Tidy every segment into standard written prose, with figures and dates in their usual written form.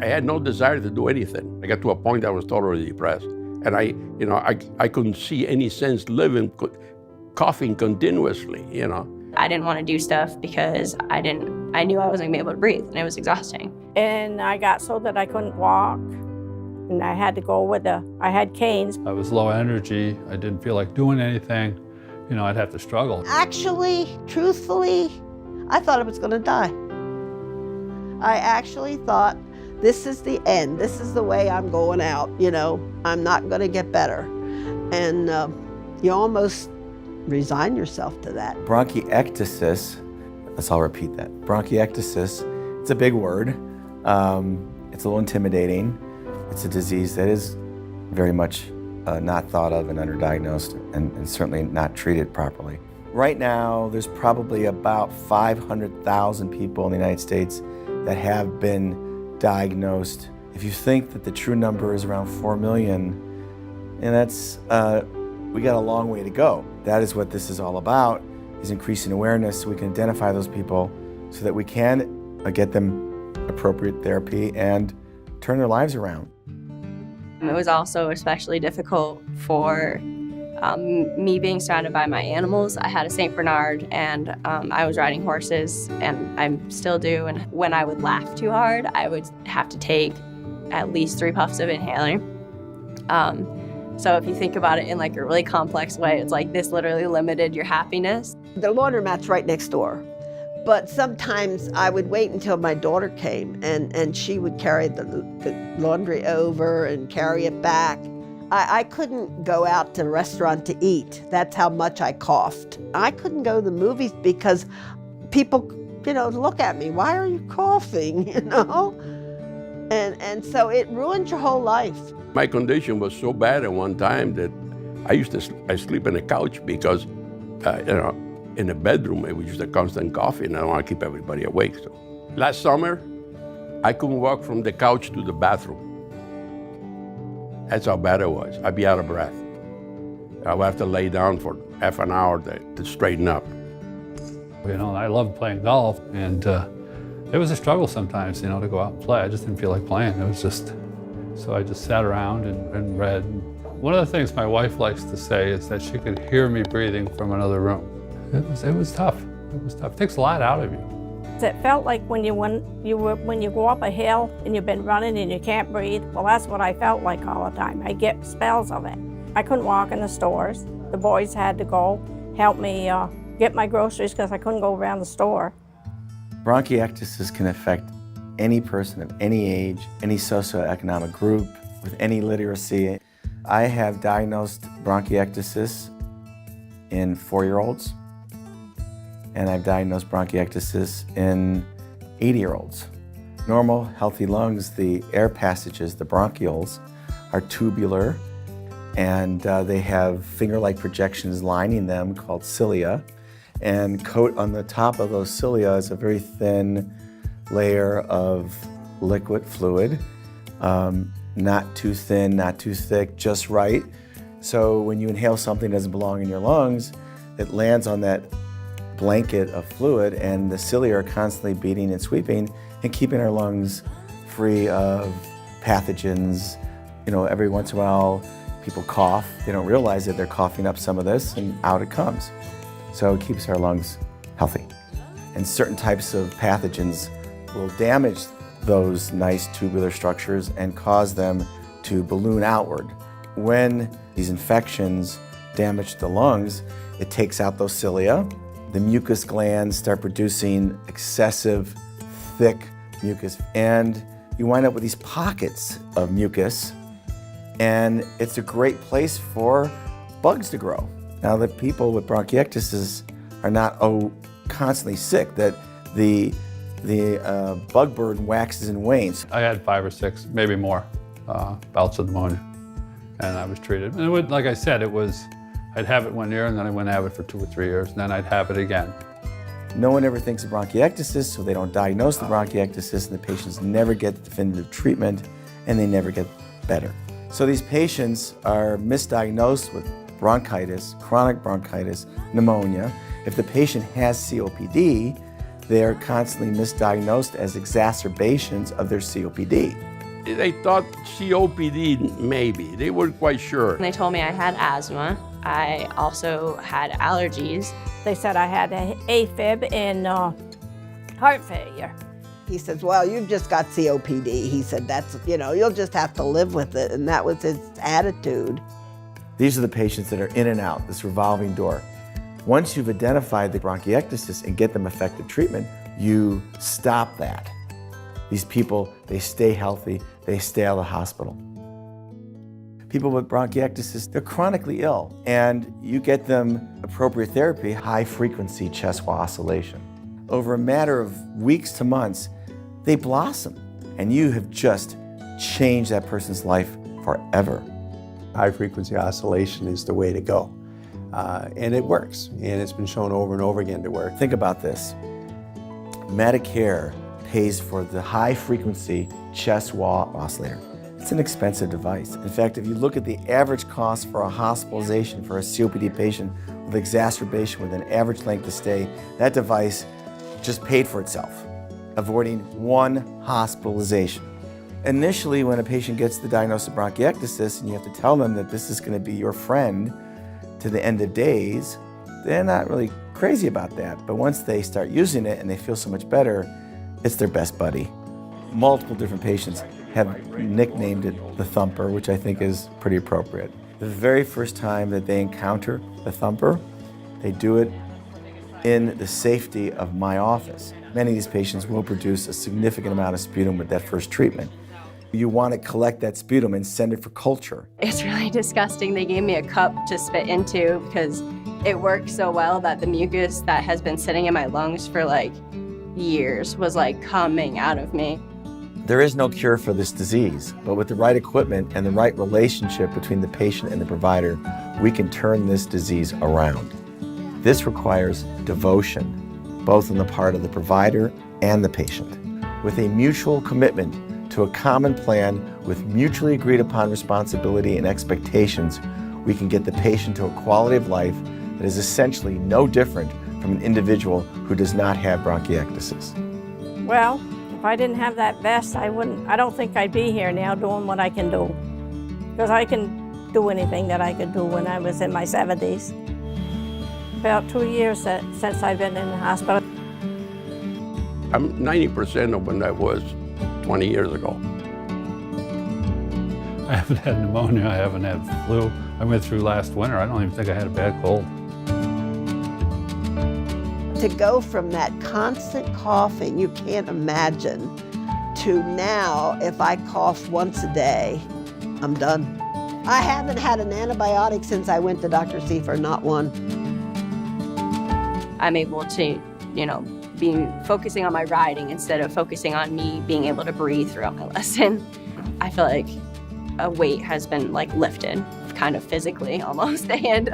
I had no desire to do anything. I got to a point I was totally depressed. And I couldn't see any sense living, coughing continuously, I didn't want to do stuff because I knew I wasn't going to be able to breathe, and it was exhausting. And I got so that I couldn't walk, and I had to go I had canes. I was low energy. I didn't feel like doing anything. I'd have to struggle. Actually, truthfully, I thought I was going to die. I actually thought, this is the end. This is the way I'm going out, I'm not going to get better. And you almost resign yourself to that. Bronchiectasis, let's all repeat that. Bronchiectasis, it's a big word. It's a little intimidating. It's a disease that is very much not thought of and underdiagnosed and certainly not treated properly. Right now, there's probably about 500,000 people in the United States that have been diagnosed. If you think that the true number is around 4 million, and that's, we got a long way to go. That is what this is all about, is increasing awareness so we can identify those people so that we can get them appropriate therapy and turn their lives around. It was also especially difficult for me being surrounded by my animals. I had a St. Bernard, and I was riding horses, and I still do. And when I would laugh too hard, I would have to take at least 3 puffs of inhaler. So if you think about it in like a really complex way, it's like this literally limited your happiness. The laundromat's right next door. But sometimes I would wait until my daughter came, and she would carry the laundry over and carry it back. I couldn't go out to a restaurant to eat. That's how much I coughed. I couldn't go to the movies because people, look at me. Why are you coughing, And so it ruined your whole life. My condition was so bad at one time that I sleep on the couch because, in the bedroom, it was just a constant coughing, and I want to keep everybody awake. So last summer, I couldn't walk from the couch to the bathroom. That's how bad it was. I'd be out of breath. I would have to lay down for half an hour to straighten up. I loved playing golf, and it was a struggle sometimes, to go out and play. I just didn't feel like playing. It was just, so I just sat around and read. One of the things my wife likes to say is that she could hear me breathing from another room. It was tough. It was tough. It takes a lot out of you. It felt like when you go up a hill and you've been running and you can't breathe. Well, that's what I felt like all the time. I get spells of it. I couldn't walk in the stores. The boys had to go help me get my groceries because I couldn't go around the store. Bronchiectasis can affect any person of any age, any socioeconomic group, with any literacy. I have diagnosed bronchiectasis in 4-year-olds. And I've diagnosed bronchiectasis in 80-year-olds. Normal, healthy lungs, the air passages, the bronchioles, are tubular, and they have finger-like projections lining them called cilia. And coat on the top of those cilia is a very thin layer of liquid fluid, not too thin, not too thick, just right. So when you inhale something that doesn't belong in your lungs, it lands on that blanket of fluid, and the cilia are constantly beating and sweeping and keeping our lungs free of pathogens. Every once in a while, people cough. They don't realize that they're coughing up some of this, and out it comes. So it keeps our lungs healthy. And certain types of pathogens will damage those nice tubular structures and cause them to balloon outward. When these infections damage the lungs, it takes out those cilia. The mucus glands start producing excessive, thick mucus, and you wind up with these pockets of mucus, and it's a great place for bugs to grow. Now, the people with bronchiectasis are not constantly sick, that the bug burden waxes and wanes. I had 5 or 6, maybe more, bouts of pneumonia, and I was treated. And it would, like I said, I'd have it 1 year, and then I wouldn't have it for 2 or 3 years, and then I'd have it again. No one ever thinks of bronchiectasis, so they don't diagnose the bronchiectasis, and the patients never get definitive treatment, and they never get better. So these patients are misdiagnosed with bronchitis, chronic bronchitis, pneumonia. If the patient has COPD, They're constantly misdiagnosed as exacerbations of their COPD. They thought COPD, maybe. They weren't quite sure. They told me I had asthma. I also had allergies. They said I had AFib and heart failure. He says, well, you've just got COPD. He said, that's, you'll just have to live with it. And that was his attitude. These are the patients that are in and out, this revolving door. Once you've identified the bronchiectasis and get them effective treatment, you stop that. These people, they stay healthy, they stay out of the hospital. People with bronchiectasis, they're chronically ill, and you get them appropriate therapy, high-frequency chest wall oscillation. Over a matter of weeks to months, they blossom, and you have just changed that person's life forever. High-frequency oscillation is the way to go, and it works, and it's been shown over and over again to work. Think about this. Medicare pays for the high-frequency chest wall oscillator. It's an expensive device. In fact, if you look at the average cost for a hospitalization for a COPD patient with exacerbation with an average length of stay, that device just paid for itself, avoiding one hospitalization. Initially, when a patient gets the diagnosis of bronchiectasis and you have to tell them that this is going to be your friend to the end of days, they're not really crazy about that. But once they start using it and they feel so much better, it's their best buddy. Multiple different patients have nicknamed it the thumper, which I think is pretty appropriate. The very first time that they encounter the thumper, they do it in the safety of my office. Many of these patients will produce a significant amount of sputum with that first treatment. You want to collect that sputum and send it for culture. It's really disgusting. They gave me a cup to spit into because it worked so well that the mucus that has been sitting in my lungs for like years was like coming out of me. There is no cure for this disease, but with the right equipment and the right relationship between the patient and the provider, we can turn this disease around. This requires devotion, both on the part of the provider and the patient. With a mutual commitment to a common plan with mutually agreed upon responsibility and expectations, we can get the patient to a quality of life that is essentially no different from an individual who does not have bronchiectasis. Well, if I didn't have that vest, I don't think I'd be here now doing what I can do. Because I can do anything that I could do when I was in my 70s. About 2 years since I've been in the hospital. I'm 90% of when I was 20 years ago. I haven't had pneumonia, I haven't had flu. I went through last winter, I don't even think I had a bad cold. To go from that constant coughing, you can't imagine, to now, if I cough once a day, I'm done. I haven't had an antibiotic since I went to Dr. Seifer, not one. I'm able to, be focusing on my riding instead of focusing on me being able to breathe throughout my lesson. I feel like a weight has been like lifted, kind of physically almost, and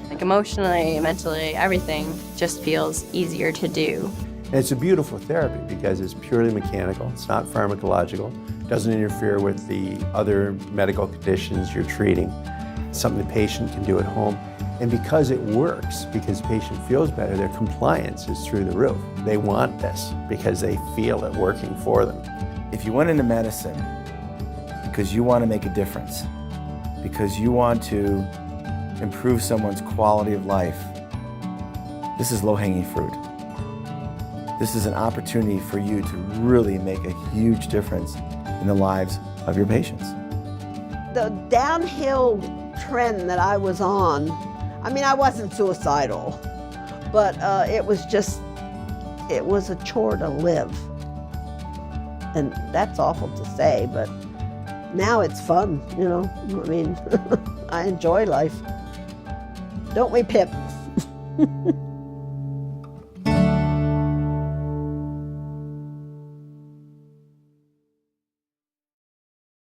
like emotionally, mentally, everything just feels easier to do. And it's a beautiful therapy because it's purely mechanical, it's not pharmacological, it doesn't interfere with the other medical conditions you're treating. It's something the patient can do at home. And because it works, because the patient feels better, their compliance is through the roof. They want this because they feel it working for them. If you went into medicine because you want to make a difference, because you want to improve someone's quality of life, this is low-hanging fruit. This is an opportunity for you to really make a huge difference in the lives of your patients. The downhill trend that I was on, I wasn't suicidal, but it was a chore to live. And that's awful to say, but now it's fun, I enjoy life. Don't we, Pip?